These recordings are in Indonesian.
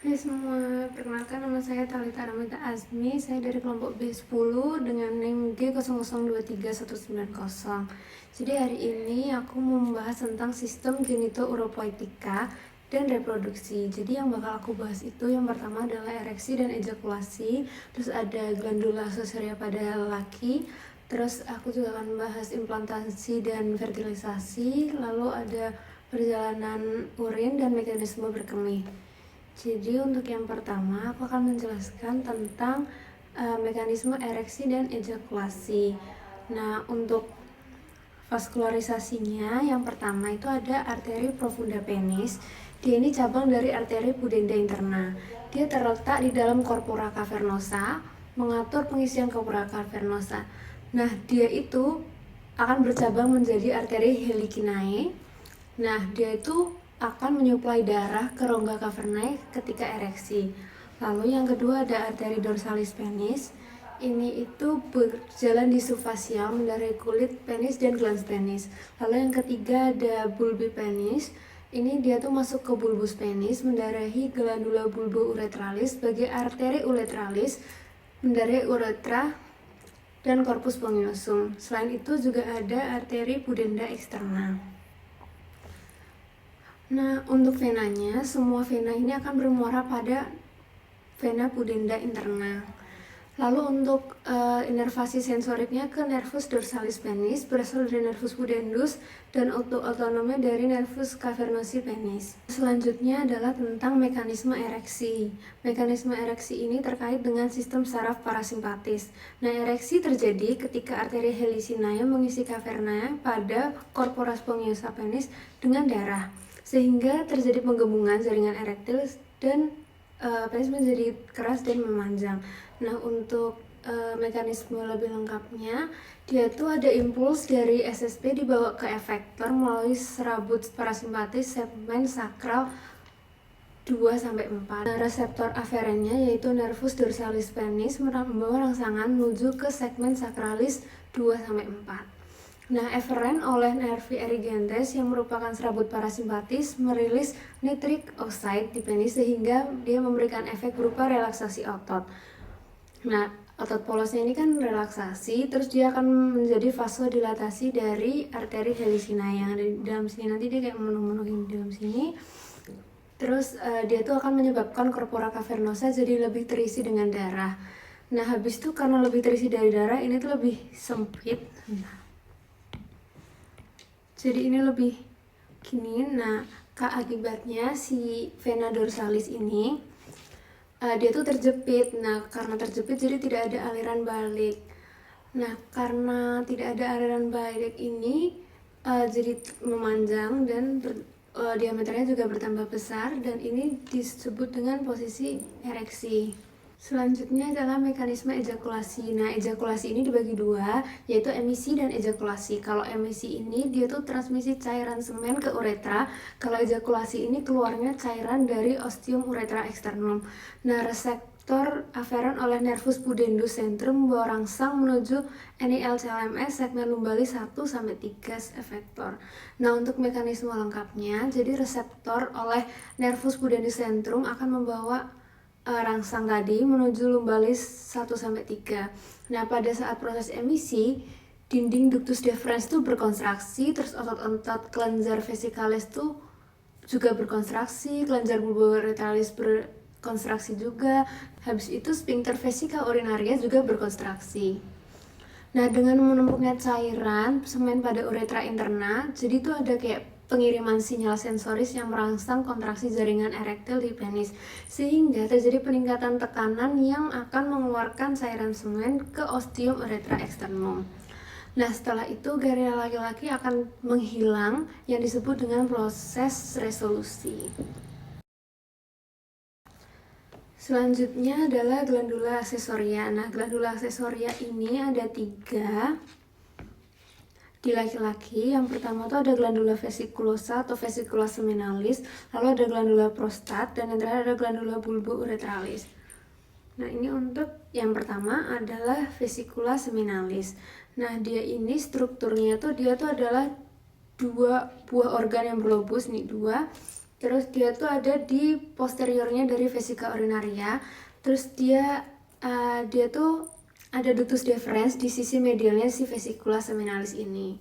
Hai semua, perkenalkan nama saya Thalita Ramita Azmi. Saya dari kelompok B10 dengan NIM G002319. Jadi hari ini aku mau membahas tentang sistem genitouropoietika dan reproduksi. Jadi yang bakal aku bahas itu yang pertama adalah ereksi dan ejakulasi, terus ada glandula susurya pada lelaki, terus aku juga akan membahas implantasi dan fertilisasi, lalu ada perjalanan urin dan mekanisme berkemih. Jadi untuk yang pertama aku akan menjelaskan tentang mekanisme ereksi dan ejakulasi. Nah, untuk vaskularisasinya yang pertama itu ada arteri profunda penis. Dia ini cabang dari arteri pudenda interna. Dia terletak di dalam corpora cavernosa, mengatur pengisian corpora cavernosa. Nah, dia itu akan bercabang menjadi arteri helicinae. Nah, dia itu akan menyuplai darah ke rongga cavernae ketika ereksi. Lalu yang kedua ada arteri dorsalis penis. Ini itu berjalan di subfasial mendarai kulit penis dan glans penis. Lalu yang ketiga ada bulbi penis. Ini dia tuh masuk ke bulbus penis, mendarahi glandula bulbo-uretralis sebagai arteri uretralis, mendarai uretra dan corpus spongiosum. Selain itu juga ada arteri pudenda eksterna. Nah, untuk venanya, semua vena ini akan bermuara pada vena pudenda interna. Lalu untuk inervasi sensoriknya ke nervus dorsalis penis berasal dari nervus pudendus dan autonomnya dari nervus cavernosi penis. Selanjutnya adalah tentang mekanisme ereksi. Mekanisme ereksi ini terkait dengan sistem saraf parasimpatis. Nah, ereksi terjadi ketika arteri helicinae mengisi caverna pada corpora spongiosa penis dengan darah, sehingga terjadi penggembungan jaringan erektil dan penis menjadi keras dan memanjang. Nah, untuk mekanisme lebih lengkapnya, dia tuh ada impuls dari SSP dibawa ke efektor melalui serabut parasimpatis segmen sakral 2-4. Nah, reseptor aferennya yaitu nervus dorsalis penis membawa rangsangan menuju ke segmen sakralis 2-4. Nah, eferen oleh nervi erigentes yang merupakan serabut parasimpatis merilis nitric oxide di penis sehingga dia memberikan efek berupa relaksasi otot. Nah, otot polosnya ini kan relaksasi, terus dia akan menjadi vasodilatasi dari arteri helicinae yang ada di dalam sini. Nanti dia kayak menuhin di dalam sini. Terus dia tuh akan menyebabkan corpora cavernosa jadi lebih terisi dengan darah. Nah, habis itu karena lebih terisi dari darah, ini tuh lebih sempit. Jadi ini lebih gini. Nah, akibatnya si vena dorsalis ini dia tuh terjepit. Nah, karena terjepit jadi tidak ada aliran balik. Nah, karena tidak ada aliran balik ini jadi memanjang dan diameternya juga bertambah besar, dan ini disebut dengan posisi ereksi. Selanjutnya adalah mekanisme ejakulasi. Nah, ejakulasi ini dibagi dua, yaitu emisi dan ejakulasi. Kalau emisi ini dia tuh transmisi cairan semen ke uretra. Kalau ejakulasi ini keluarnya cairan dari ostium uretra externum. Nah, reseptor aferen oleh nervus pudendus centrum membawa rangsang menuju NIL-CLMS segmen lumbalis 1-3 efektor. Nah, untuk mekanisme lengkapnya, jadi reseptor oleh nervus pudendus centrum akan membawa rangsang tadi menuju lumbalis 1-3. Nah, pada saat proses emisi, dinding ductus deferens tuh berkontraksi, terus otot-otot kelenjar vesicalis tuh juga berkontraksi, kelenjar bulboretralis berkontraksi juga. Habis itu sphincter vesica urinaria juga berkontraksi. Nah, dengan menumpuknya cairan semen pada uretra interna, jadi tuh ada kayak pengiriman sinyal sensoris yang merangsang kontraksi jaringan erektil di penis, sehingga terjadi peningkatan tekanan yang akan mengeluarkan cairan semen ke ostium uretra externum. Nah, setelah itu gairah laki-laki akan menghilang yang disebut dengan proses resolusi. Selanjutnya adalah glandula aksesoria. Nah, glandula aksesoria ini ada 3 di laki-laki. Yang pertama tuh ada glandula vesiculosa atau vesicula seminalis, lalu ada glandula prostat, dan yang terakhir ada glandula bulbo-uretralis. Nah, ini untuk yang pertama adalah vesicula seminalis. Nah, dia ini strukturnya tuh dia tuh adalah 2 buah organ yang berlobus nih, 2. Terus dia tuh ada di posteriornya dari vesika urinaria. Terus dia tuh ada ductus deferens di sisi medialnya si vesicula seminalis ini.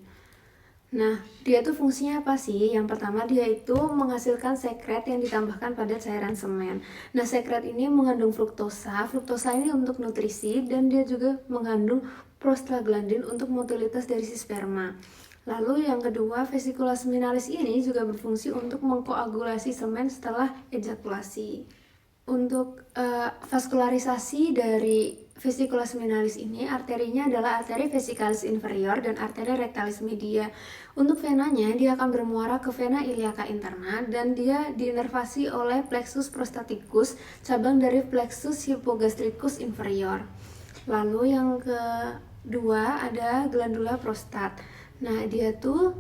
Nah, dia tuh fungsinya apa sih? Yang pertama, dia itu menghasilkan sekret yang ditambahkan pada cairan semen. Nah, sekret ini mengandung fruktosa. Fruktosa ini untuk nutrisi, dan dia juga mengandung prostaglandin untuk motilitas dari si sperma. Lalu yang kedua, vesicula seminalis ini juga berfungsi untuk mengkoagulasi semen setelah ejakulasi. Untuk vaskularisasi dari vesicula seminalis ini, arterinya adalah arteri vesicalis inferior dan arteri rectalis media. Untuk venanya, dia akan bermuara ke vena iliaca interna dan dia diinervasi oleh plexus prostaticus, cabang dari plexus hypogastricus inferior. Lalu yang kedua ada glandula prostat. Nah, dia tuh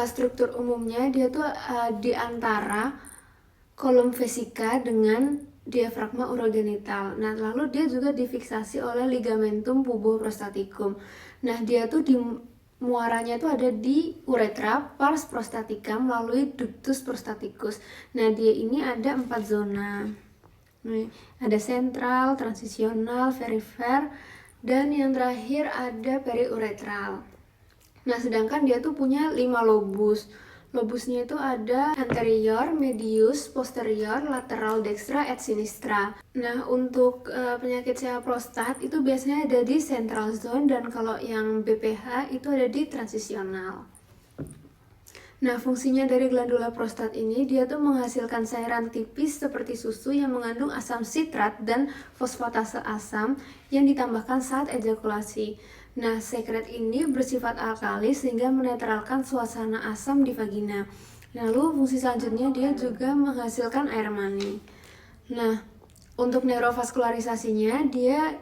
struktur umumnya dia tuh di antara kolom vesika dengan diafragma urogenital. Nah, lalu dia juga difiksasi oleh ligamentum puboprostaticum. Nah, dia tuh di muaranya tuh ada di uretra, pars prostatica melalui ductus prostaticus. Nah, dia ini ada 4 zona. Nih, ada sentral, transisional, perifer, dan yang terakhir ada periuretral. Nah, sedangkan dia tuh punya 5 lobus. Lobusnya itu ada anterior, medius, posterior, lateral, dextra, et sinistra. Nah, untuk penyakit sel prostat itu biasanya ada di central zone, dan kalau yang BPH itu ada di transisional. Nah, fungsinya dari glandula prostat ini, dia tuh menghasilkan cairan tipis seperti susu yang mengandung asam sitrat dan fosfatase asam yang ditambahkan saat ejakulasi. Nah, sekret ini bersifat alkali sehingga menetralkan suasana asam di vagina. Lalu fungsi selanjutnya dia juga menghasilkan air mani. Nah, untuk neurovaskularisasinya dia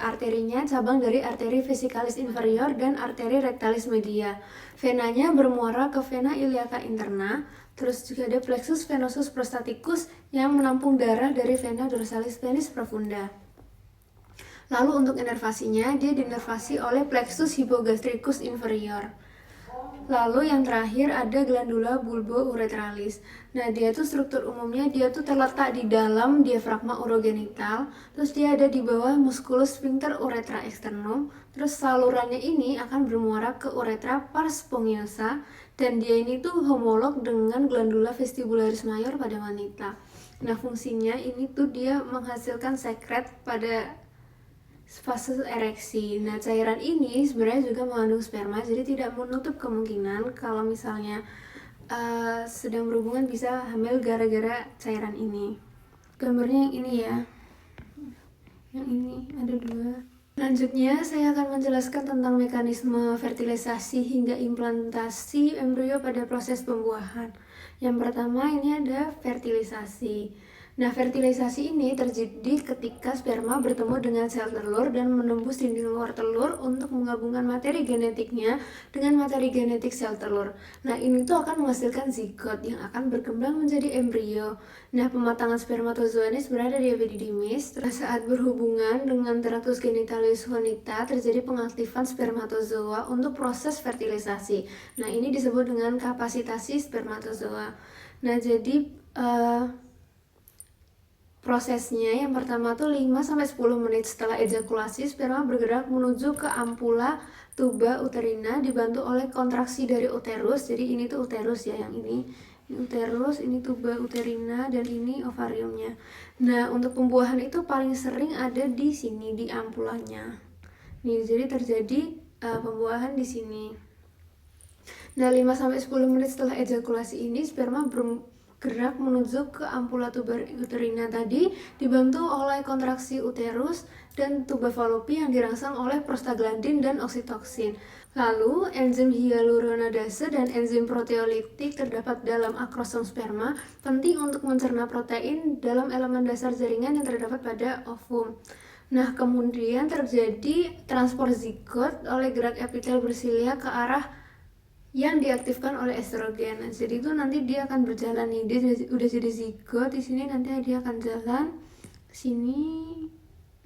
arterinya cabang dari arteri vesicalis inferior dan arteri rectalis media. Venanya bermuara ke vena iliaca interna. Terus juga ada plexus venosus prostaticus yang menampung darah dari vena dorsalis venis profunda. Lalu untuk inervasinya, dia diinervasi oleh plexus hypogastricus inferior. Lalu yang terakhir ada glandula bulbouretralis. Nah, dia tuh struktur umumnya dia tuh terletak di dalam diafragma urogenital. Terus dia ada di bawah musculus sphincter uretra externum. Terus salurannya ini akan bermuara ke uretra pars spongiosa, dan dia ini tuh homolog dengan glandula vestibularis mayor pada wanita. Nah, fungsinya ini tuh dia menghasilkan sekret pada fase ereksi. Nah, cairan ini sebenarnya juga mengandung sperma, jadi tidak menutup kemungkinan kalau misalnya sedang berhubungan bisa hamil gara-gara cairan ini. Gambarnya yang ini ya. Yang ini ada 2. Selanjutnya saya akan menjelaskan tentang mekanisme fertilisasi hingga implantasi embrio pada proses pembuahan. Yang pertama ini ada fertilisasi. Nah, fertilisasi ini terjadi ketika sperma bertemu dengan sel telur dan menembus dinding luar telur untuk menggabungkan materi genetiknya dengan materi genetik sel telur. Nah, ini tuh akan menghasilkan zigot yang akan berkembang menjadi embrio. Nah, pematangan spermatozoa ini berada di epididymis. Saat berhubungan dengan tractus genitalis wanita terjadi pengaktifan spermatozoa untuk proses fertilisasi. Nah, ini disebut dengan kapasitasi spermatozoa. Nah, jadi prosesnya yang pertama tuh 5-10 menit setelah ejakulasi, sperma bergerak menuju ke ampula tuba uterina dibantu oleh kontraksi dari uterus. Jadi ini tuh uterus ya, yang ini uterus, ini tuba uterina, dan ini ovariumnya. Nah, untuk pembuahan itu paling sering ada di sini, di ampulanya. Nih, jadi terjadi pembuahan di sini. Nah, 5-10 menit setelah ejakulasi ini sperma gerak menuju ke ampula tuba uterina tadi dibantu oleh kontraksi uterus dan tuba falopi yang dirangsang oleh prostaglandin dan oksitoksin. Lalu enzim hyaluronadase dan enzim proteolitik terdapat dalam akrosom sperma, penting untuk mencerna protein dalam elemen dasar jaringan yang terdapat pada ovum. Nah, kemudian terjadi transport zigot oleh gerak epitel bersilia ke arah yang diaktifkan oleh estrogen. Nah, jadi itu nanti dia akan berjalan nih, dia udah jadi zigot di sini, nanti dia akan jalan ke sini,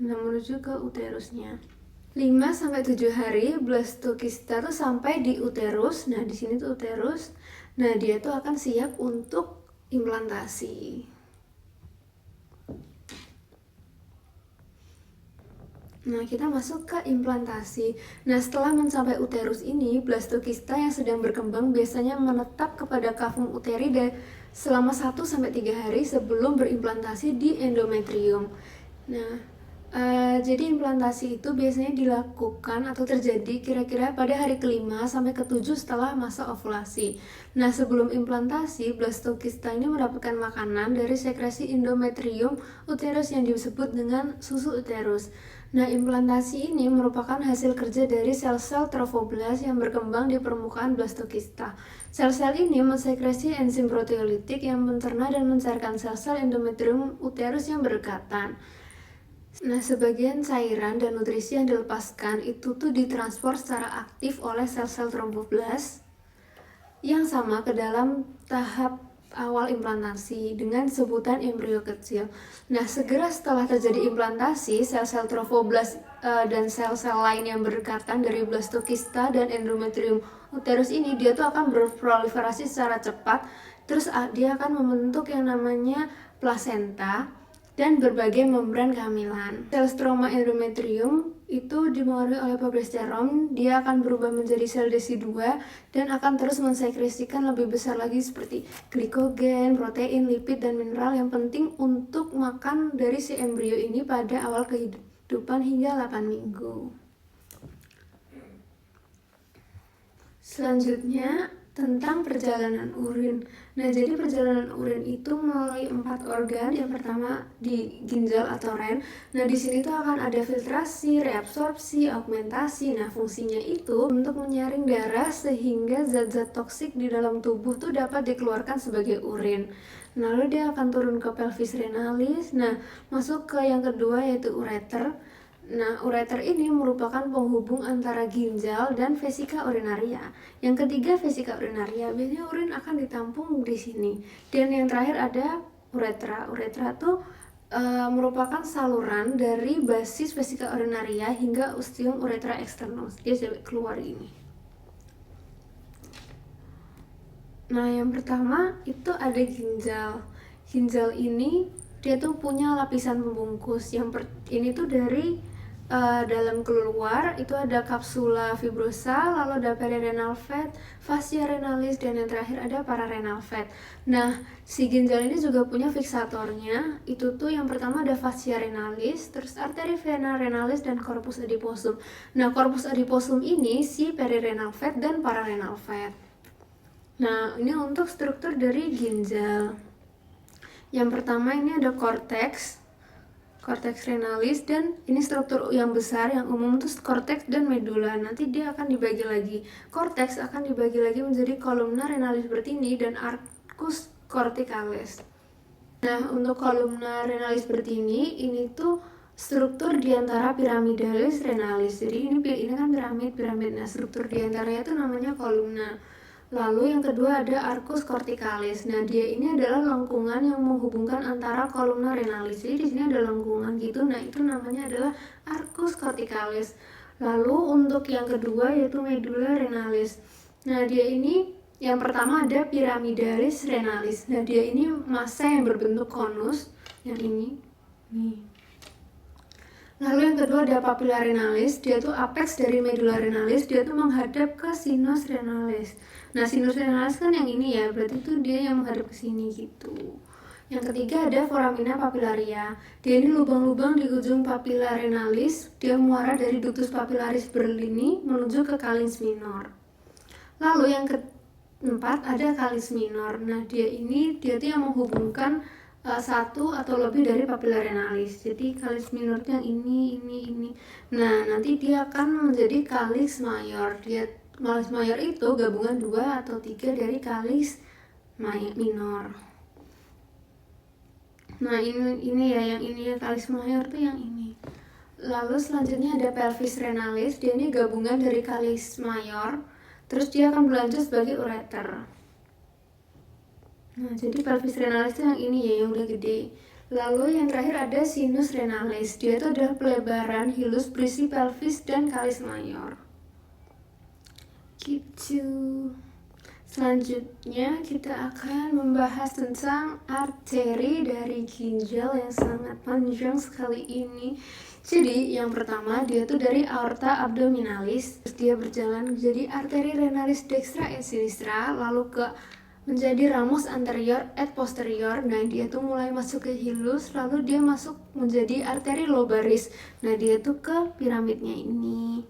nah menuju ke uterusnya. 5-7 hari blastokista tuh sampai di uterus. Nah, di sini tuh uterus. Nah, dia tuh akan siap untuk implantasi. Nah, kita masuk ke implantasi. Nah, setelah mencapai uterus ini, blastokista yang sedang berkembang biasanya menetap kepada kavum uteri selama 1-3 hari sebelum berimplantasi di endometrium. Nah, jadi implantasi itu biasanya dilakukan atau terjadi kira-kira pada hari ke-5 sampai ke-7 setelah masa ovulasi. Nah, sebelum implantasi, blastokista ini mendapatkan makanan dari sekresi endometrium uterus yang disebut dengan susu uterus. Nah, implantasi ini merupakan hasil kerja dari sel-sel trofoblast yang berkembang di permukaan blastokista. Sel-sel ini mensekresi enzim proteolitik yang mencerna dan mencairkan sel-sel endometrium uterus yang berdekatan. Nah, sebagian cairan dan nutrisi yang dilepaskan itu tuh ditransfer secara aktif oleh sel-sel tromboblast yang sama ke dalam tahap awal implantasi dengan sebutan embrio kecil. Nah, segera setelah terjadi implantasi, sel-sel trofoblast dan sel-sel lain yang berdekatan dari blastokista dan endometrium uterus ini, dia tuh akan berproliferasi secara cepat. Terus dia akan membentuk yang namanya plasenta dan berbagai membran kehamilan. Sel stroma endometrium itu dipengaruhi oleh progesteron, dia akan berubah menjadi sel desi-2 dan akan terus mensekresikan lebih besar lagi seperti glikogen, protein, lipid, dan mineral yang penting untuk makan dari si embrio ini pada awal kehidupan hingga 8 minggu. Selanjutnya tentang perjalanan urin. Nah, jadi perjalanan urin itu melalui 4 organ. Yang pertama di ginjal atau ren. Nah, di sini tuh akan ada filtrasi, reabsorpsi, augmentasi. Nah, fungsinya itu untuk menyaring darah sehingga zat-zat toksik di dalam tubuh tuh dapat dikeluarkan sebagai urin. Lalu dia akan turun ke pelvis renalis. Nah, masuk ke yang kedua yaitu ureter. Nah, ureter ini merupakan penghubung antara ginjal dan vesika urinaria. Yang ketiga vesika urinaria, biasanya urin akan ditampung di sini. Dan yang terakhir ada uretra. Uretra itu merupakan saluran dari basis vesika urinaria hingga ostium uretra externus. Dia keluar ini. Nah, yang pertama itu ada ginjal. Ginjal ini dia tuh punya lapisan pembungkus. Ini tuh dari dalam keluar itu ada kapsula fibrosa, lalu ada perirenal fat, fascia renalis, dan yang terakhir ada pararenal fat. Nah, si ginjal ini juga punya fiksatornya. Itu tuh yang pertama ada fascia renalis, terus arteri vena renalis, dan corpus adiposum. Nah, corpus adiposum ini si perirenal fat dan pararenal fat. Nah, ini untuk struktur dari ginjal. Yang pertama ini ada cortex renalis, dan ini struktur yang besar yang umum itu cortex dan medula. Nanti dia akan dibagi lagi. Cortex akan dibagi lagi menjadi columna renalis bertini dan arcus corticalis. Nah, untuk columna renalis bertini ini tuh struktur diantara piramidalis renalis. Jadi ini kan piramid. Nah, struktur diantaranya itu namanya columna. Lalu yang kedua ada arcus corticalis. Nah, dia ini adalah lengkungan yang menghubungkan antara kolumna renalis. Jadi di sini ada lengkungan gitu. Nah, itu namanya adalah arcus corticalis. Lalu untuk yang kedua yaitu medulla renalis. Nah, dia ini yang pertama ada piramidalis renalis. Nah, dia ini massa yang berbentuk konus. Yang ini. Nih. Lalu yang kedua ada papilla renalis, dia tuh apex dari medulla renalis, dia tuh menghadap ke sinus renalis. Nah, sinus renalis kan yang ini ya, berarti itu dia yang menghadap ke sini gitu. Yang ketiga ada foramina papillaria. Dia ini lubang-lubang di ujung papilla renalis, dia muara dari ductus papillaris Berlini menuju ke calis minor. Lalu yang keempat ada calis minor. Nah, dia tuh yang menghubungkan satu atau lebih dari papilla renalis. Jadi calis minor itu yang ini. Nah, nanti dia akan menjadi calis mayor. Calis mayor itu gabungan 2 atau 3 dari calis minor. Nah, ini ya yang ini ya, calis mayor tuh yang ini. Lalu selanjutnya ada pelvis renalis. Dia ini gabungan dari calis mayor. Terus dia akan berlanjut sebagai ureter. Nah, jadi pelvis renalis itu yang ini ya, yang udah gede. Lalu yang terakhir ada sinus renalis. Dia itu adalah pelebaran hilus berisi pelvis dan calis mayor. Gitu. Selanjutnya kita akan membahas tentang arteri dari ginjal yang sangat panjang sekali ini. Jadi yang pertama dia tuh dari aorta abdominalis, terus dia berjalan jadi arteri renalis dextra et sinistra, lalu ke menjadi ramus anterior et posterior. Nah dia tuh mulai masuk ke hilus, lalu dia masuk menjadi arteri lobaris. Nah dia tuh ke piramidnya ini.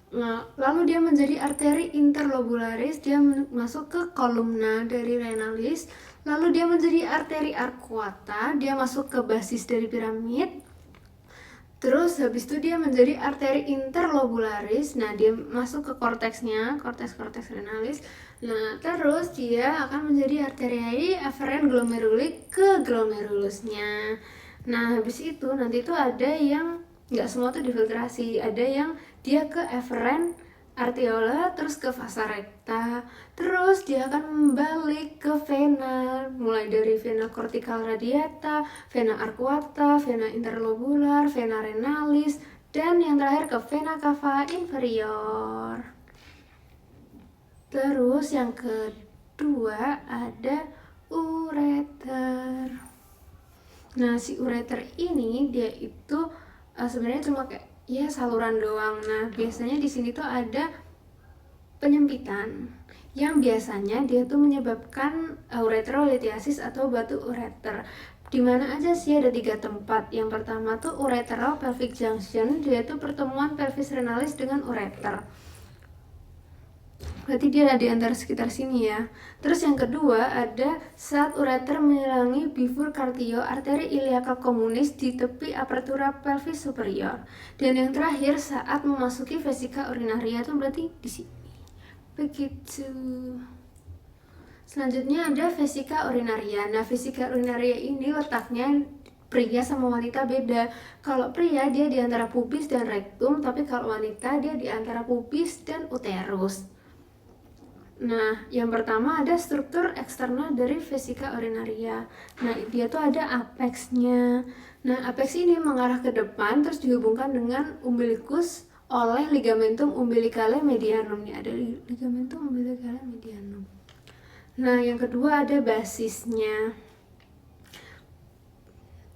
Nah, lalu dia menjadi arteri interlobularis, dia masuk ke kolumna dari renalis, lalu dia menjadi arteri arcuata, dia masuk ke basis dari piramid. Terus habis itu dia menjadi arteri interlobularis, nah dia masuk ke korteksnya, korteks renalis. Nah, terus dia akan menjadi arteri afferent glomeruli ke glomerulusnya. Nah, habis itu nanti itu ada yang nggak semua tuh difiltrasi, ada yang dia ke efferent arteriola, terus ke vasa recta, terus dia akan balik ke vena, mulai dari vena cortical radiata, vena arcuata, vena interlobular, vena renalis, dan yang terakhir ke vena cava inferior. Terus yang kedua ada ureter. Nah si ureter ini dia itu sebenarnya cuma kayak ya saluran doang. Nah biasanya di sini tuh ada penyempitan yang biasanya dia tuh menyebabkan ureterolithiasis atau batu ureter. Di mana aja sih? Ada 3 tempat. Yang pertama tuh ureteral pelvic junction, dia tuh pertemuan pelvis renalis dengan ureter. Berarti dia ada di antara sekitar sini ya. Terus yang kedua ada saat ureter menyelangi bifurcatio arteri iliaca communis di tepi apertura pelvis superior. Dan yang terakhir saat memasuki vesika urinaria, itu berarti di sini. Begitu. Selanjutnya ada vesika urinaria. Nah, vesika urinaria ini letaknya pria sama wanita beda. Kalau pria dia di antara pubis dan rektum, tapi kalau wanita dia di antara pubis dan uterus. Nah, yang pertama ada struktur eksternal dari vesika urinaria. Nah, dia tuh ada apexnya. Nah, apex ini mengarah ke depan terus dihubungkan dengan umbilicus oleh ligamentum umbilicale medianum. Ini ada ligamentum umbilicale medianum. Nah, yang kedua ada basisnya.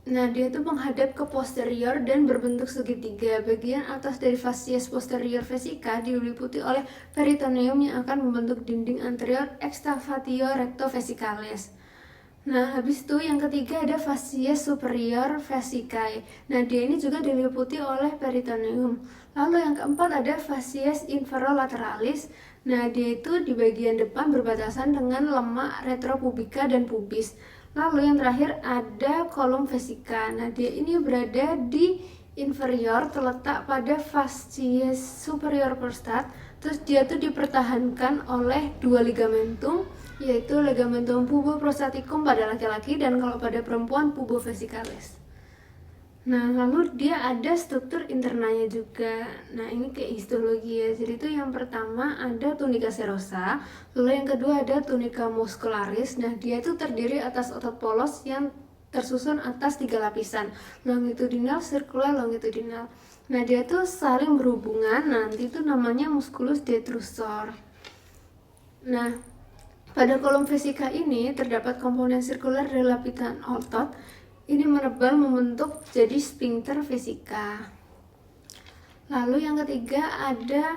Nah, dia tuh menghadap ke posterior dan berbentuk segitiga. Bagian atas dari facies posterior vesica diliputi oleh peritoneum yang akan membentuk dinding anterior extravatio recto vesicalis. Nah, habis itu yang ketiga ada facies superior vesicae. Nah, dia ini juga diliputi oleh peritoneum. Lalu yang keempat ada facies inferolateralis. Nah, dia itu di bagian depan berbatasan dengan lemak retropubica dan pubis. Lalu yang terakhir ada kolom vesica. Nah, dia ini berada di inferior, terletak pada facies superior prostat. Terus dia tuh dipertahankan oleh 2 ligamentum, yaitu ligamentum puboprostaticum pada laki-laki dan kalau pada perempuan pubovesicalis. Nah, lalu dia ada struktur internanya juga. Nah, ini kayak histologi ya. Jadi itu yang pertama ada tunica serosa, lalu yang kedua ada tunica muscularis. Nah, dia itu terdiri atas otot polos yang tersusun atas 3 lapisan, longitudinal, sirkular, longitudinal. Nah, dia tuh saling berhubungan, nanti itu namanya musculus detrusor. Nah, pada kolom vesica ini terdapat komponen sirkular dari lapisan otot. Ini menebal membentuk jadi sphincter vesica. Lalu yang ketiga ada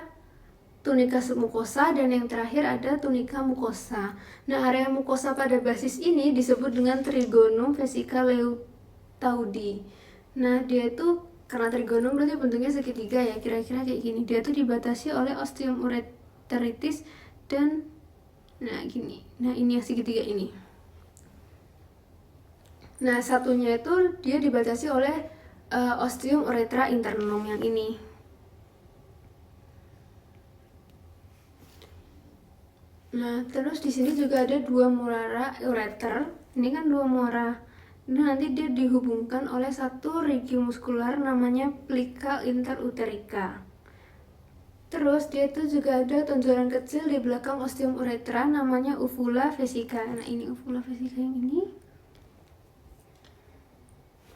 tunica submucosa dan yang terakhir ada tunica mucosa. Nah, area mucosa pada basis ini disebut dengan trigonum vesica leutaudi. Nah, dia itu karena trigonum berarti bentuknya segitiga ya, kira-kira kayak gini. Dia tuh dibatasi oleh ostium ureteritis dan nah gini. Nah, ini yang segitiga ini. Nah, satunya itu dia dibatasi oleh ostium uretra internum yang ini. Nah, terus di sini juga ada 2 muara ureter. Ini kan 2 muara. Nah, nanti dia dihubungkan oleh satu rigi muskular namanya plica interuterica. Terus dia tuh juga ada tonjolan kecil di belakang ostium uretra namanya uvula vesica. Nah, ini uvula vesica yang ini.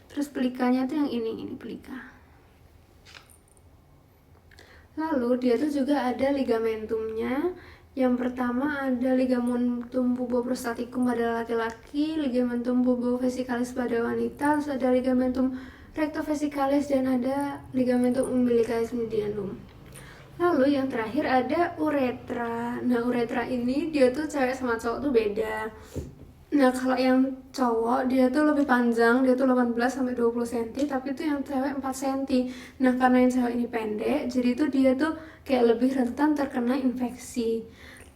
Terus pelikanya tuh yang ini pelika. Lalu dia tuh juga ada ligamentumnya Yang pertama ada ligamentum puboprostaticum pada laki-laki, ligamentum pubovesicalis pada wanita, terus ada ligamentum rectovesicalis dan ada ligamentum umbilicalis medianum. Lalu yang terakhir ada uretra. Nah, uretra ini dia tuh cewek sama cowok tuh beda. Nah, kalau yang cowok dia tuh lebih panjang, dia tuh 18-20 cm, tapi tuh yang cewek 4 cm. Nah, karena yang cewek ini pendek, jadi tuh dia tuh kayak lebih rentan terkena infeksi.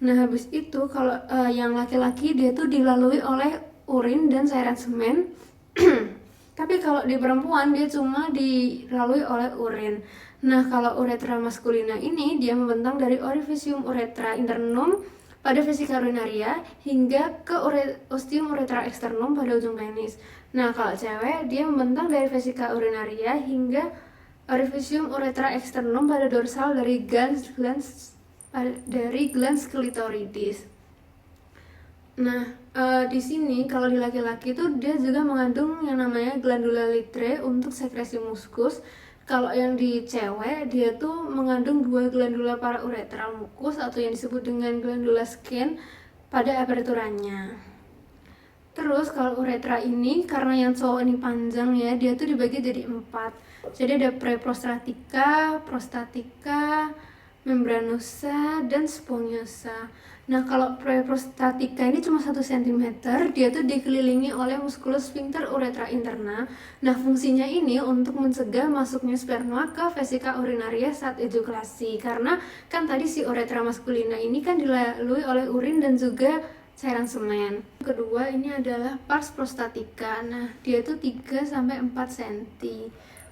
Nah, habis itu kalau yang laki-laki dia tuh dilalui oleh urin dan cairan semen. Tapi kalau di perempuan dia cuma dilalui oleh urin. Nah, kalau uretra maskulina ini dia membentang dari orificium uretra internum pada vesika urinaria hingga ke ostium uretra externum pada ujung penis. Nah, kalau cewek dia membentang dari vesika urinaria hingga orificium uretra externum pada dorsal dari glans clitoridis. Nah, di sini kalau di laki-laki itu dia juga mengandung yang namanya glandula litre untuk sekresi muskus. Kalau yang di cewek dia tuh mengandung 2 glandula parauretral mukus atau yang disebut dengan glandula skin pada aperturanya. Terus kalau uretra ini karena yang cowok ini panjang ya, dia tuh dibagi jadi 4. Jadi ada preprostatica, prostatica, membranosa, dan spongiosa. Nah, kalau preprostatica ini cuma 1 cm, dia tuh dikelilingi oleh musculus sphincter uretra interna. Nah, fungsinya ini untuk mencegah masuknya sperma ke vesika urinaria saat ejakulasi. Karena kan tadi si uretra maskulina ini kan dilalui oleh urin dan juga cairan semen. Kedua ini adalah pars prostatica. Nah, dia tuh 3-4 cm.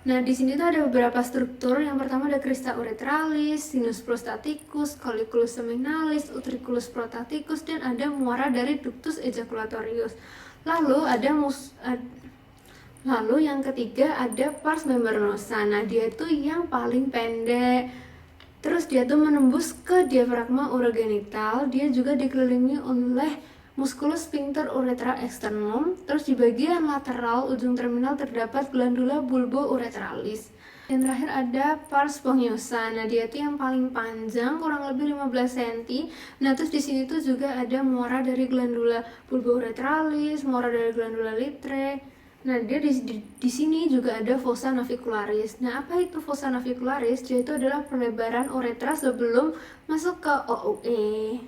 Nah, di sini tuh ada beberapa struktur. Yang pertama ada crista uretralis, sinus prostaticus, colliculus seminalis, utriculus prostaticus, dan ada muara dari ductus ejaculatorius. Lalu yang ketiga ada pars membranosa. Nah, dia itu yang paling pendek. Terus dia tuh menembus ke diafragma urogenital. Dia juga dikelilingi oleh musculus sphincter uretra externum. Terus di bagian lateral ujung terminal terdapat glandula bulbo-uretralis. Yang terakhir ada pars spongiosa. Nah, dia tuh yang paling panjang, kurang lebih 15 cm. Nah, terus di sini tuh juga ada muara dari glandula bulbo-uretralis, muara dari glandula litre. Nah, dia di sini juga ada fossa navicularis. Nah, apa itu fossa navicularis? Dia itu adalah pelebaran uretra sebelum masuk ke OUE.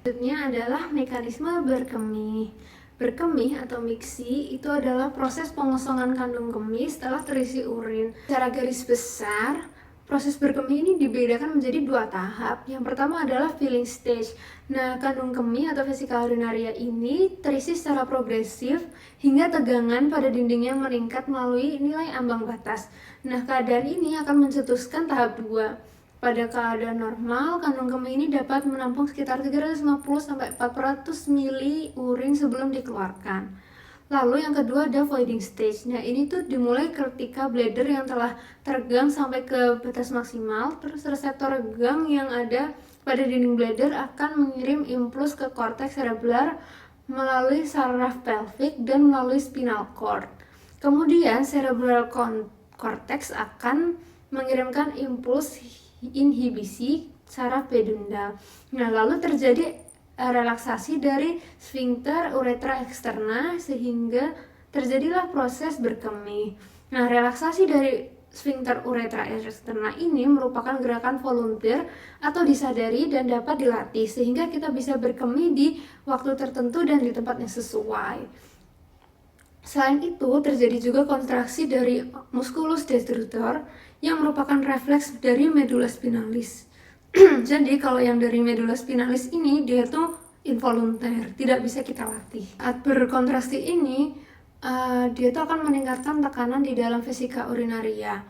Selanjutnya adalah mekanisme berkemih. Berkemih atau miksi itu adalah proses pengosongan kandung kemih setelah terisi urin. Secara garis besar, proses berkemih ini dibedakan menjadi 2 tahap. Yang pertama adalah filling stage. Nah, kandung kemih atau vesika urinaria ini terisi secara progresif hingga tegangan pada dindingnya meningkat melalui nilai ambang batas. Nah, keadaan ini akan mencetuskan tahap 2. Pada keadaan normal, kandung kemih ini dapat menampung sekitar 350-400 mili urin sebelum dikeluarkan. Lalu yang kedua ada voiding stage. Nah, ini tuh dimulai ketika bladder yang telah teregang sampai ke batas maksimal, terus reseptor regang yang ada pada dinding bladder akan mengirim impuls ke korteks cerebral melalui saraf pelvic dan melalui spinal cord. Kemudian cerebral cortex akan mengirimkan impuls inhibisi saraf pedundal. Nah, lalu terjadi relaksasi dari sphincter uretra externa sehingga terjadilah proses berkemih. Nah, relaksasi dari sphincter uretra externa ini merupakan gerakan volunteer atau disadari dan dapat dilatih sehingga kita bisa berkemih di waktu tertentu dan di tempat yang sesuai. Selain itu, terjadi juga kontraksi dari musculus destructor yang merupakan refleks dari medulla spinalis. Jadi kalau yang dari medulla spinalis ini dia tuh involunter, tidak bisa kita latih. Saat berkontraksi ini dia tuh akan meningkatkan tekanan di dalam vesika urinaria.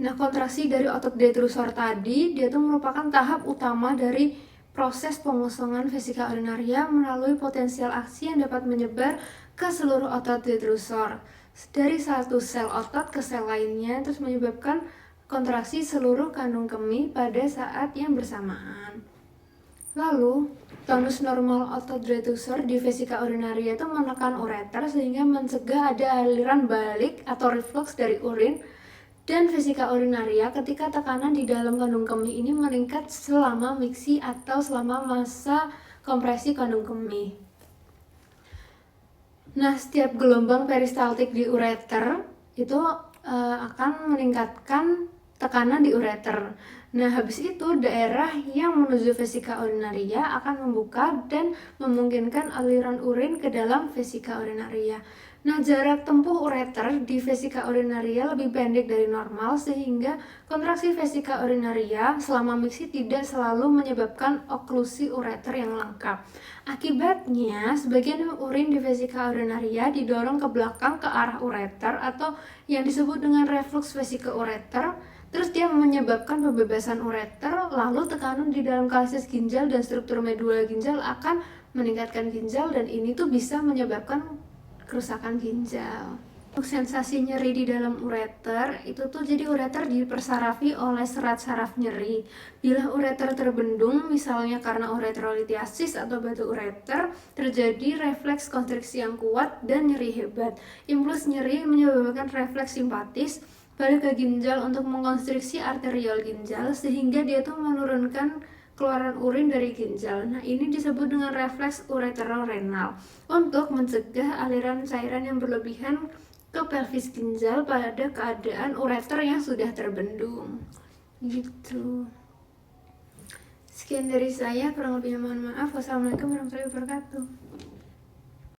Nah, kontraksi dari otot detrusor tadi dia tuh merupakan tahap utama dari proses pengosongan vesika urinaria melalui potensial aksi yang dapat menyebar ke seluruh otot detrusor dari satu sel otot ke sel lainnya, terus menyebabkan kontraksi seluruh kandung kemih pada saat yang bersamaan. Lalu, tonus normal otot detrusor di vesika urinaria itu menekan ureter sehingga mencegah ada aliran balik atau reflux dari urin Dan vesika urinaria ketika tekanan di dalam kandung kemih ini meningkat selama miksi atau selama masa kompresi kandung kemih. Nah, setiap gelombang peristaltik di ureter itu akan meningkatkan tekanan di ureter. Nah, habis itu daerah yang menuju vesika urinaria akan membuka dan memungkinkan aliran urin ke dalam vesika urinaria. Nah, jarak tempuh ureter di vesika urinaria lebih pendek dari normal sehingga kontraksi vesika urinaria selama miksi tidak selalu menyebabkan oklusi ureter yang lengkap. Akibatnya, sebagian urin di vesika urinaria didorong ke belakang ke arah ureter atau yang disebut dengan reflux vesika ureter. Terus dia menyebabkan pembebasan ureter, lalu tekanan di dalam kalisis ginjal dan struktur medula ginjal akan meningkatkan ginjal dan ini tuh bisa menyebabkan kerusakan ginjal. Untuk sensasi nyeri di dalam ureter, itu tuh jadi ureter dipersarafi oleh serat saraf nyeri. Bila ureter terbendung, misalnya karena ureterolitiasis atau batu ureter, terjadi refleks konstriksi yang kuat dan nyeri hebat. Impuls nyeri menyebabkan refleks simpatis balik ke ginjal untuk mengkonstriksi arteriol ginjal sehingga dia tuh menurunkan keluaran urin dari ginjal. Nah, ini disebut dengan refleks ureterorenal untuk mencegah aliran cairan yang berlebihan ke pelvis ginjal pada keadaan ureter yang sudah terbendung. Gitu. Sekian dari saya, kurang lebihnya mohon maaf. Wassalamualaikum warahmatullahi wabarakatuh.